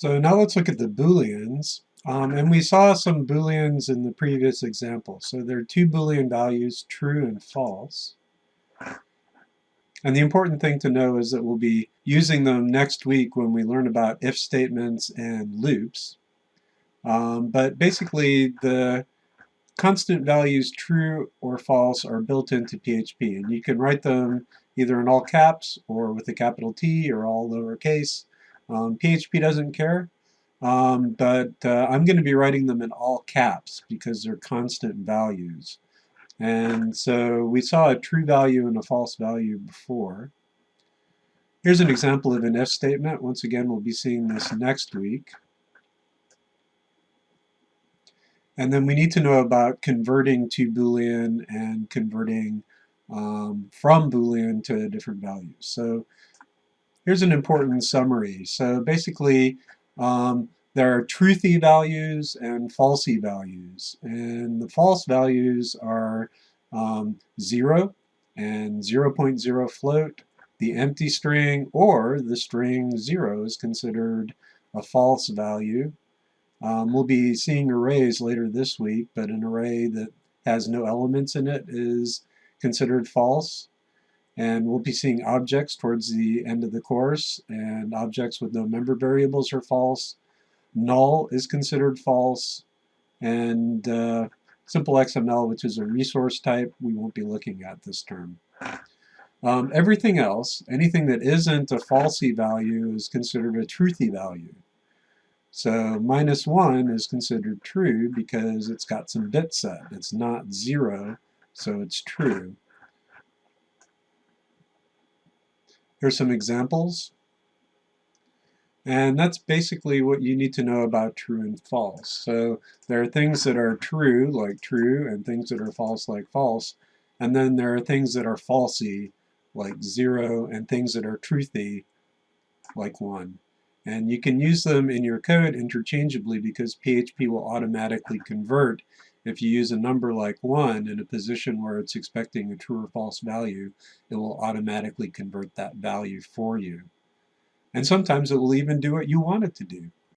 So now let's look at the Booleans. And we saw some Booleans in the previous example. So there are two Boolean values, true and false. And the important thing to know is that we'll be using them next week when we learn about if statements and loops. But basically, the constant values true or false are built into PHP. And you can write them either in all caps or with a capital T or all lowercase. PHP doesn't care. But I'm going to be writing them in all caps because they're constant values. And so we saw a true value and a false value before. Here's an example of an if statement. Once again, we'll be seeing this next week. And then we need to know about converting to Boolean and converting from Boolean to different values. So here's an important summary. So basically, there are truthy values and falsey values. And the false values are 0 and 0.0 float. The empty string or the string 0 is considered a false value. We'll be seeing arrays later this week, but an array that has no elements in it is considered false. And we'll be seeing objects towards the end of the course, and objects with no member variables are false. Null is considered false, and simple XML, which is a resource type, we won't be looking at this term. Everything else, anything that isn't a falsey value, is considered a truthy value. So -1 is considered true because it's got some bit set. It's not 0, so it's true. Here's some examples. And that's basically what you need to know about true and false. So there are things that are true, like true, and things that are false, like false. And then there are things that are falsy, like 0, and things that are truthy, like 1. And you can use them in your code interchangeably because PHP will automatically convert. If you use a number like 1 in a position where it's expecting a true or false value, it will automatically convert that value for you. And sometimes it will even do what you want it to do.